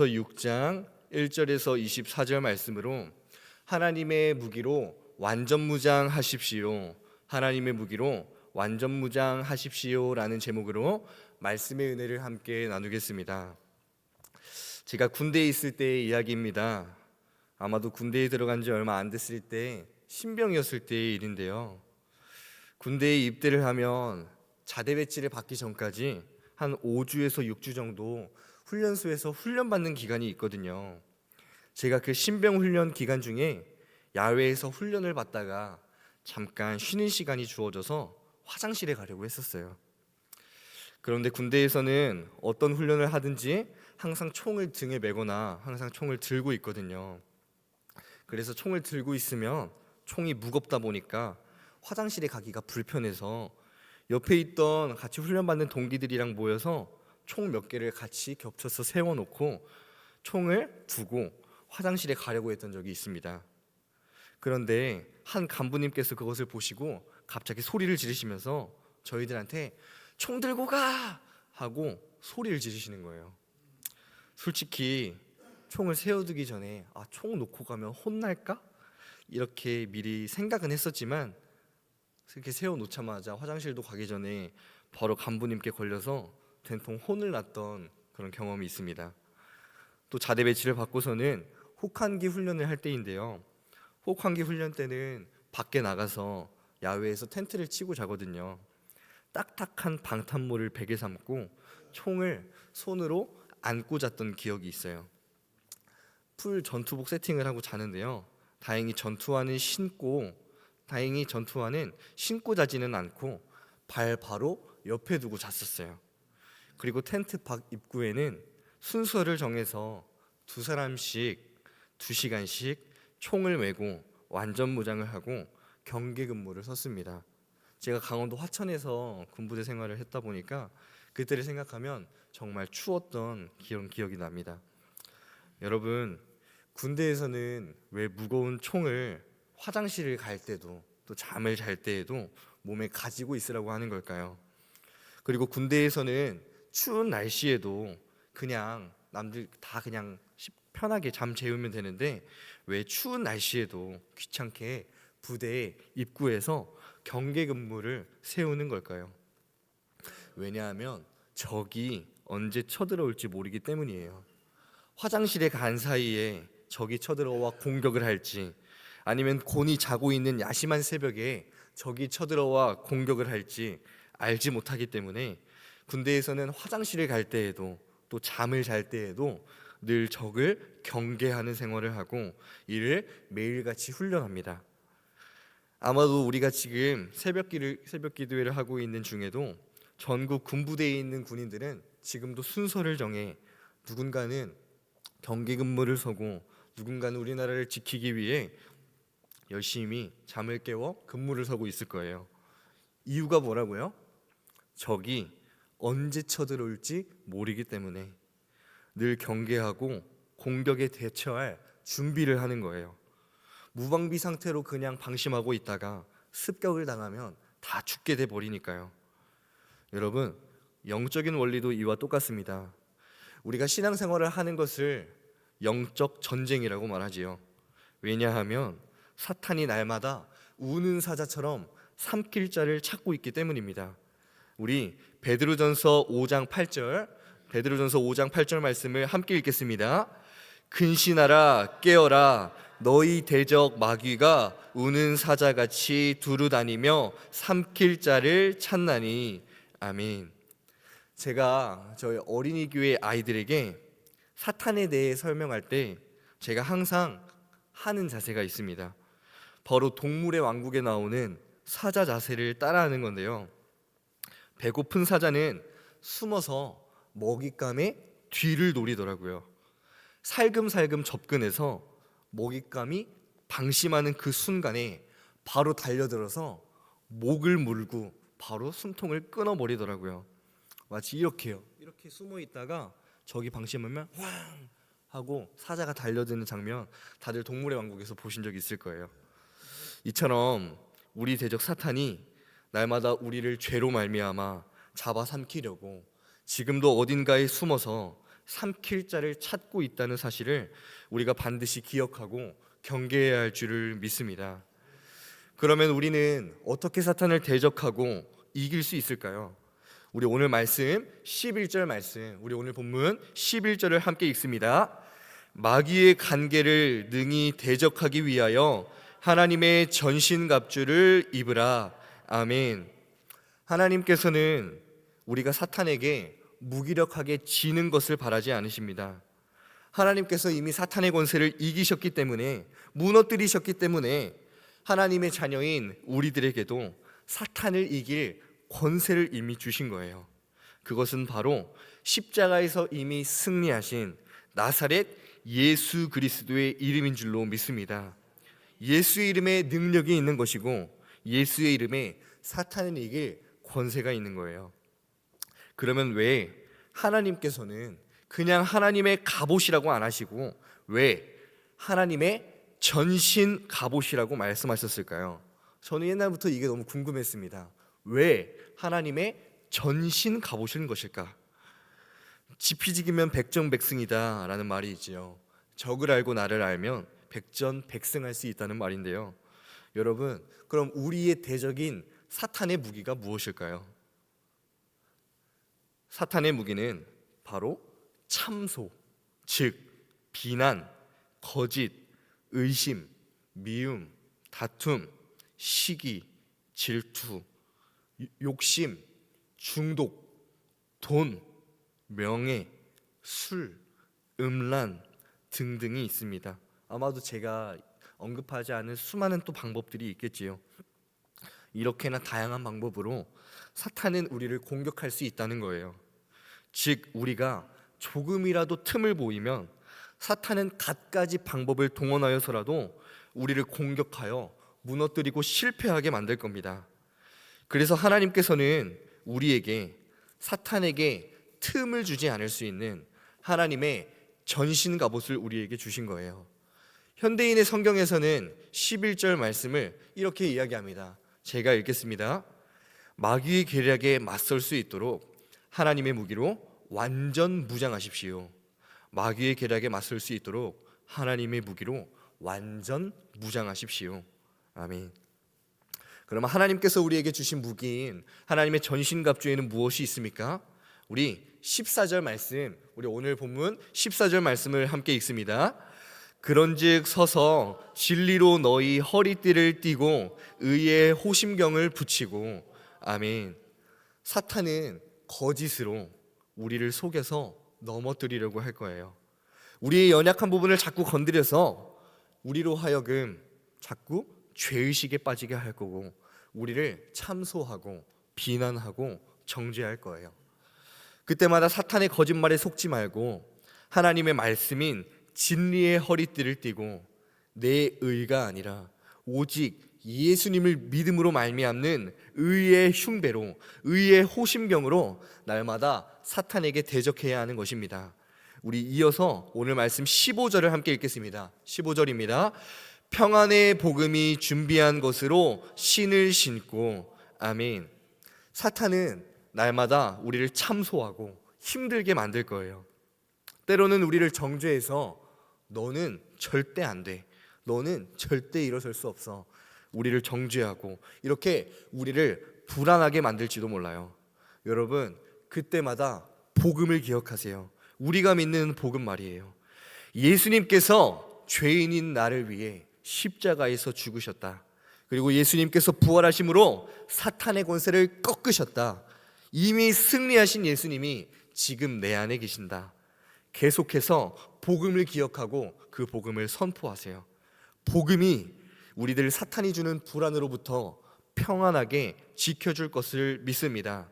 6장 1절에서 24절 말씀으로 하나님의 무기로 완전무장하십시오. 하나님의 무기로 완전무장하십시오라는 제목으로 말씀의 은혜를 함께 나누겠습니다. 제가 군대에 있을 때의 이야기입니다. 아마도 군대에 들어간 지 얼마 안 됐을 때 신병이었을 때의 일인데요. 군대에 입대를 하면 자대 배치를 받기 전까지 한 5주에서 6주 정도 훈련소에서 훈련받는 기간이 있거든요. 제가 그 신병 훈련 기간 중에 야외에서 훈련을 받다가 잠깐 쉬는 시간이 주어져서 화장실에 가려고 했었어요. 그런데 군대에서는 어떤 훈련을 하든지 항상 총을 등에 메거나 항상 총을 들고 있거든요. 그래서 총을 들고 있으면 총이 무겁다 보니까 화장실에 가기가 불편해서 옆에 있던 같이 훈련받는 동기들이랑 모여서 총 몇 개를 같이 겹쳐서 세워놓고 총을 두고 화장실에 가려고 했던 적이 있습니다. 그런데 한 간부님께서 그것을 보시고 갑자기 소리를 지르시면서 저희들한테 총 들고 가! 하고 소리를 지르시는 거예요. 솔직히 총을 세워두기 전에 총 놓고 가면 혼날까? 이렇게 미리 생각은 했었지만 이렇게 세워놓자마자 화장실도 가기 전에 바로 간부님께 걸려서 된통 혼을 났던 그런 경험이 있습니다. 또 자대 배치를 받고서는 혹한기 훈련을 할 때인데요. 혹한기 훈련 때는 밖에 나가서 야외에서 텐트를 치고 자거든요. 딱딱한 방탄모를 베개 삼고 총을 손으로 안고 잤던 기억이 있어요. 풀 전투복 세팅을 하고 자는데요. 다행히 전투화는 신고 자지는 않고 발 바로 옆에 두고 잤었어요. 그리고 텐트 밖 입구에는 순서를 정해서 두 사람씩 2시간씩 총을 메고 완전 무장을 하고 경계 근무를 섰습니다. 제가 강원도 화천에서 군부대 생활을 했다 보니까 그때를 생각하면 정말 추웠던 기억이 납니다. 여러분, 군대에서는 왜 무거운 총을 화장실을 갈 때도 또 잠을 잘 때에도 몸에 가지고 있으라고 하는 걸까요? 그리고 군대에서는 추운 날씨에도 그냥 남들 다 그냥 편하게 잠 재우면 되는데 왜 추운 날씨에도 귀찮게 부대 입구에서 경계 근무를 세우는 걸까요? 왜냐하면 적이 언제 쳐들어올지 모르기 때문이에요. 화장실에 간 사이에 적이 쳐들어와 공격을 할지 아니면 곤히 자고 있는 야심한 새벽에 적이 쳐들어와 공격을 할지 알지 못하기 때문에 군대에서는 화장실을 갈 때에도 또 잠을 잘 때에도 늘 적을 경계하는 생활을 하고 이를 매일같이 훈련합니다. 아마도 우리가 지금 새벽 기도회를 하고 있는 중에도 전국 군부대에 있는 군인들은 지금도 순서를 정해 누군가는 경계 근무를 서고 누군가는 우리나라를 지키기 위해 열심히 잠을 깨워 근무를 서고 있을 거예요. 이유가 뭐라고요? 적이 언제 쳐들어올지 모르기 때문에 늘 경계하고 공격에 대처할 준비를 하는 거예요. 무방비 상태로 그냥 방심하고 있다가 습격을 당하면 다 죽게 돼 버리니까요. 여러분, 영적인 원리도 이와 똑같습니다. 우리가 신앙생활을 하는 것을 영적 전쟁이라고 말하지요. 왜냐하면 사탄이 날마다 우는 사자처럼 삼킬 자를 찾고 있기 때문입니다. 우리 베드로전서 5장 8절 말씀을 함께 읽겠습니다. 근신하라 깨어라 너희 대적 마귀가 우는 사자같이 두루다니며 삼킬 자를 찾나니. 아멘. 제가 저희 어린이 교회 아이들에게 사탄에 대해 설명할 때 제가 항상 하는 자세가 있습니다. 바로 동물의 왕국에 나오는 사자 자세를 따라하는 건데요. 배고픈 사자는 숨어서 먹잇감의 뒤를 노리더라고요. 살금살금 접근해서 먹잇감이 방심하는 그 순간에 바로 달려들어서 목을 물고 바로 숨통을 끊어버리더라고요. 마치 이렇게요. 이렇게 숨어 있다가 적이 방심하면 황 하고 사자가 달려드는 장면 다들 동물의 왕국에서 보신 적 있을 거예요. 이처럼 우리 대적 사탄이 날마다 우리를 죄로 말미암아 잡아삼키려고 지금도 어딘가에 숨어서 삼킬 자를 찾고 있다는 사실을 우리가 반드시 기억하고 경계해야 할 줄을 믿습니다. 그러면 우리는 어떻게 사탄을 대적하고 이길 수 있을까요? 우리 오늘 말씀 11절 말씀, 우리 오늘 본문 11절을 함께 읽습니다. 마귀의 간계를 능히 대적하기 위하여 하나님의 전신갑주를 입으라. 아멘. 하나님께서는 우리가 사탄에게 무기력하게 지는 것을 바라지 않으십니다. 하나님께서 이미 사탄의 권세를 이기셨기 때문에, 무너뜨리셨기 때문에 하나님의 자녀인 우리들에게도 사탄을 이길 권세를 이미 주신 거예요. 그것은 바로 십자가에서 이미 승리하신 나사렛 예수 그리스도의 이름인 줄로 믿습니다. 예수의 이름에 능력이 있는 것이고 예수의 이름에 사탄을 이길 권세가 있는 거예요. 그러면 왜 하나님께서는 그냥 하나님의 갑옷이라고 안 하시고 왜 하나님의 전신 갑옷이라고 말씀하셨을까요? 저는 옛날부터 이게 너무 궁금했습니다. 왜 하나님의 전신 갑옷인 것일까? 지피지기면 백전백승이다 라는 말이 있지요. 적을 알고 나를 알면 백전백승할 수 있다는 말인데요. 여러분, 그럼 우리의 대적인 사탄의 무기가 무엇일까요? 사탄의 무기는 바로 참소, 즉 비난, 거짓, 의심, 미움, 다툼, 시기, 질투, 욕심, 중독, 돈, 명예, 술, 음란 등등이 있습니다. 아마도 제가 언급하지 않은 수많은 또 방법들이 있겠지요. 이렇게나 다양한 방법으로 사탄은 우리를 공격할 수 있다는 거예요. 즉 우리가 조금이라도 틈을 보이면 사탄은 갖가지 방법을 동원하여서라도 우리를 공격하여 무너뜨리고 실패하게 만들 겁니다. 그래서 하나님께서는 우리에게 사탄에게 틈을 주지 않을 수 있는 하나님의 전신 갑옷을 우리에게 주신 거예요. 현대인의 성경에서는 11절 말씀을 이렇게 이야기합니다. 제가 읽겠습니다. 마귀의 계략에 맞설 수 있도록 하나님의 무기로 완전 무장하십시오. 마귀의 계략에 맞설 수 있도록 하나님의 무기로 완전 무장하십시오. 아멘. 그러면 하나님께서 우리에게 주신 무기인 하나님의 전신갑주에는 무엇이 있습니까? 우리 14절 말씀, 우리 오늘 본문 14절 말씀을 함께 읽습니다. 그런즉 서서 진리로 너희 허리띠를 띠고 의의 호심경을 붙이고. 아멘. 사탄은 거짓으로 우리를 속여서 넘어뜨리려고 할 거예요. 우리의 연약한 부분을 자꾸 건드려서 우리로 하여금 자꾸 죄의식에 빠지게 할 거고 우리를 참소하고 비난하고 정죄할 거예요. 그때마다 사탄의 거짓말에 속지 말고 하나님의 말씀인 진리의 허리띠를 띠고 내 의가 아니라 오직 예수님을 믿음으로 말미암는 의의 흉배로, 의의 호심경으로 날마다 사탄에게 대적해야 하는 것입니다. 우리 이어서 오늘 말씀 15절을 함께 읽겠습니다. 15절입니다. 평안의 복음이 준비한 것으로 신을 신고. 아멘. 사탄은 날마다 우리를 참소하고 힘들게 만들 거예요. 때로는 우리를 정죄해서 너는 절대 안 돼, 너는 절대 일어설 수 없어, 우리를 정죄하고 이렇게 우리를 불안하게 만들지도 몰라요. 여러분, 그때마다 복음을 기억하세요. 우리가 믿는 복음 말이에요. 예수님께서 죄인인 나를 위해 십자가에서 죽으셨다. 그리고 예수님께서 부활하심으로 사탄의 권세를 꺾으셨다. 이미 승리하신 예수님이 지금 내 안에 계신다. 계속해서 복음을 기억하고 그 복음을 선포하세요. 복음이 우리들 사탄이 주는 불안으로부터 평안하게 지켜줄 것을 믿습니다.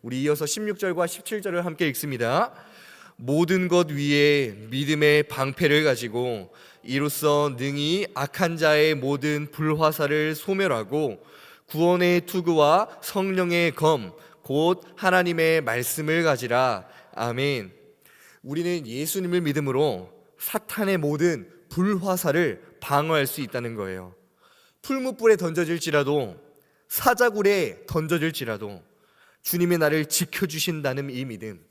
우리 이어서 16절과 17절을 함께 읽습니다. 모든 것 위에 믿음의 방패를 가지고 이로써 능히 악한 자의 모든 불화살을 소멸하고 구원의 투구와 성령의 검 곧 하나님의 말씀을 가지라. 아멘. 우리는 예수님을 믿음으로 사탄의 모든 불화살을 방어할 수 있다는 거예요. 풀무불에 던져질지라도, 사자굴에 던져질지라도 주님의 나를 지켜주신다는 이 믿음,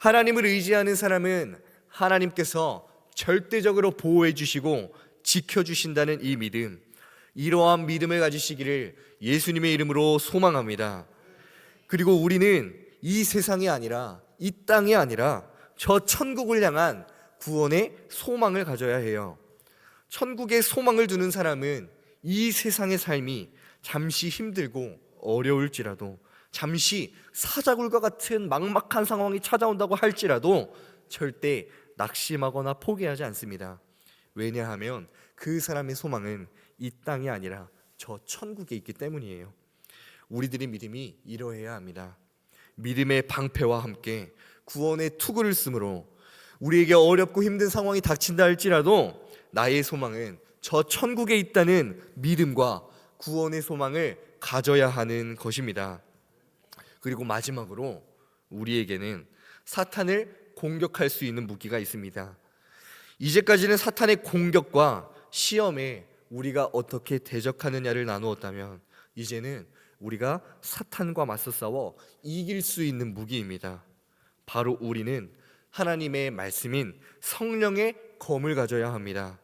하나님을 의지하는 사람은 하나님께서 절대적으로 보호해 주시고 지켜주신다는 이 믿음, 이러한 믿음을 가지시기를 예수님의 이름으로 소망합니다. 그리고 우리는 이 세상이 아니라, 이 땅이 아니라 저 천국을 향한 구원의 소망을 가져야 해요. 천국의 소망을 두는 사람은 이 세상의 삶이 잠시 힘들고 어려울지라도, 잠시 사자굴과 같은 막막한 상황이 찾아온다고 할지라도 절대 낙심하거나 포기하지 않습니다. 왜냐하면 그 사람의 소망은 이 땅이 아니라 저 천국에 있기 때문이에요. 우리들의 믿음이 이러해야 합니다. 믿음의 방패와 함께 구원의 투구를 쓰므로 우리에게 어렵고 힘든 상황이 닥친다 할지라도 나의 소망은 저 천국에 있다는 믿음과 구원의 소망을 가져야 하는 것입니다. 그리고 마지막으로 우리에게는 사탄을 공격할 수 있는 무기가 있습니다. 이제까지는 사탄의 공격과 시험에 우리가 어떻게 대적하느냐를 나누었다면, 이제는 우리가 사탄과 맞서 싸워 이길 수 있는 무기입니다. 바로 우리는 하나님의 말씀인 성령의 검을 가져야 합니다.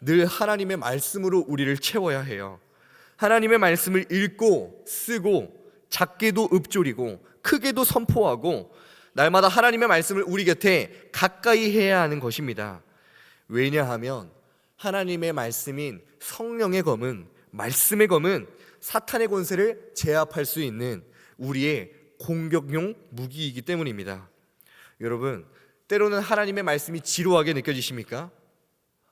늘 하나님의 말씀으로 우리를 채워야 해요. 하나님의 말씀을 읽고 쓰고 작게도 읊조리고 크게도 선포하고 날마다 하나님의 말씀을 우리 곁에 가까이 해야 하는 것입니다. 왜냐하면 하나님의 말씀인 성령의 검은, 말씀의 검은 사탄의 권세를 제압할 수 있는 우리의 공격용 무기이기 때문입니다. 여러분, 때로는 하나님의 말씀이 지루하게 느껴지십니까?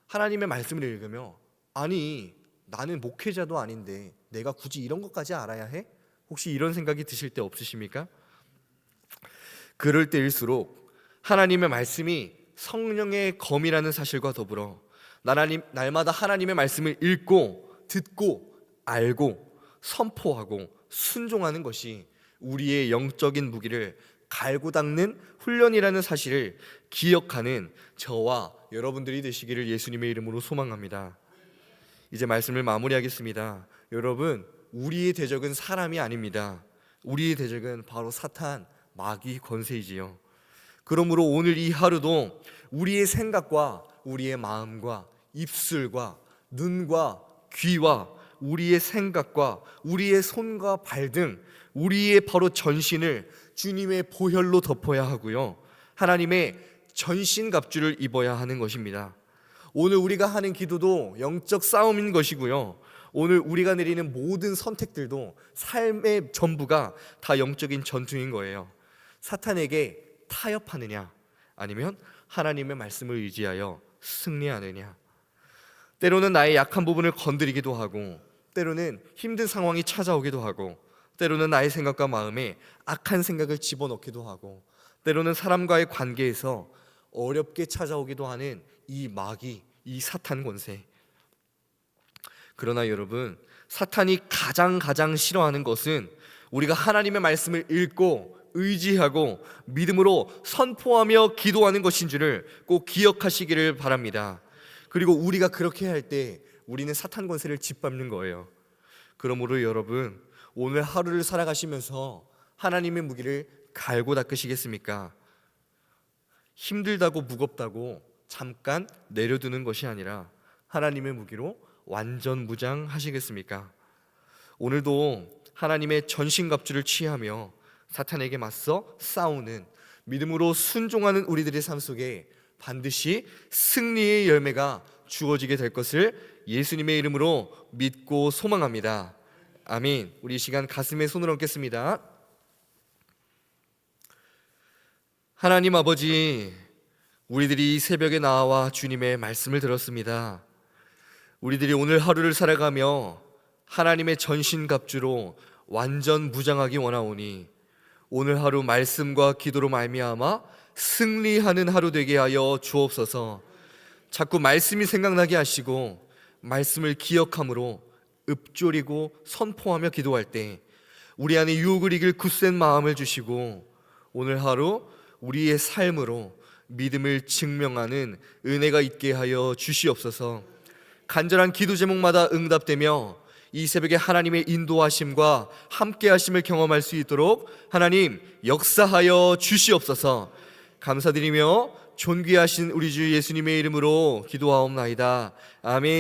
하나님의 말씀을 읽으며 아니 나는 목회자도 아닌데 내가 굳이 이런 것까지 알아야 해? 혹시 이런 생각이 드실 때 없으십니까? 그럴 때일수록 하나님의 말씀이 성령의 검이라는 사실과 더불어 날마다 하나님의 말씀을 읽고 듣고 알고 선포하고 순종하는 것이 우리의 영적인 무기를 갈고 닦는 훈련이라는 사실을 기억하는 저와 여러분들이 되시기를 예수님의 이름으로 소망합니다. 이제 말씀을 마무리하겠습니다. 여러분, 우리의 대적은 사람이 아닙니다. 우리의 대적은 바로 사탄, 마귀 권세이지요. 그러므로 오늘 이 하루도 우리의 생각과 우리의 마음과 입술과 눈과 귀와 우리의 생각과 우리의 손과 발 등 우리의 바로 전신을 주님의 보혈로 덮어야 하고요, 하나님의 전신갑주를 입어야 하는 것입니다. 오늘 우리가 하는 기도도 영적 싸움인 것이고요, 오늘 우리가 내리는 모든 선택들도 삶의 전부가 다 영적인 전투인 거예요. 사탄에게 타협하느냐 아니면 하나님의 말씀을 의지하여 승리하느냐. 때로는 나의 약한 부분을 건드리기도 하고, 때로는 힘든 상황이 찾아오기도 하고, 때로는 나의 생각과 마음에 악한 생각을 집어넣기도 하고, 때로는 사람과의 관계에서 어렵게 찾아오기도 하는 이 마귀, 이 사탄 권세. 그러나 여러분, 사탄이 가장 싫어하는 것은 우리가 하나님의 말씀을 읽고 의지하고 믿음으로 선포하며 기도하는 것인 줄을 꼭 기억하시기를 바랍니다. 그리고 우리가 그렇게 할 때 우리는 사탄 권세를 짓밟는 거예요. 그러므로 여러분, 오늘 하루를 살아가시면서 하나님의 무기를 갈고 닦으시겠습니까? 힘들다고 무겁다고 잠깐 내려두는 것이 아니라 하나님의 무기로 완전 무장하시겠습니까? 오늘도 하나님의 전신갑주를 취하며 사탄에게 맞서 싸우는 믿음으로 순종하는 우리들의 삶 속에 반드시 승리의 열매가 주어지게 될 것을 예수님의 이름으로 믿고 소망합니다. 아멘. 우리 이 시간 가슴에 손을 얹겠습니다. 하나님 아버지, 우리들이 이 새벽에 나와 주님의 말씀을 들었습니다. 우리들이 오늘 하루를 살아가며 하나님의 전신갑주로 완전 무장하기 원하오니 오늘 하루 말씀과 기도로 말미암아 승리하는 하루 되게 하여 주옵소서. 자꾸 말씀이 생각나게 하시고 말씀을 기억함으로 읊조리고 선포하며 기도할 때 우리 안에 유혹을 이길 굳센 마음을 주시고 오늘 하루 우리의 삶으로 믿음을 증명하는 은혜가 있게 하여 주시옵소서. 간절한 기도 제목마다 응답되며 이 새벽에 하나님의 인도하심과 함께하심을 경험할 수 있도록 하나님 역사하여 주시옵소서. 감사드리며 존귀하신 우리 주 예수님의 이름으로 기도하옵나이다. 아멘.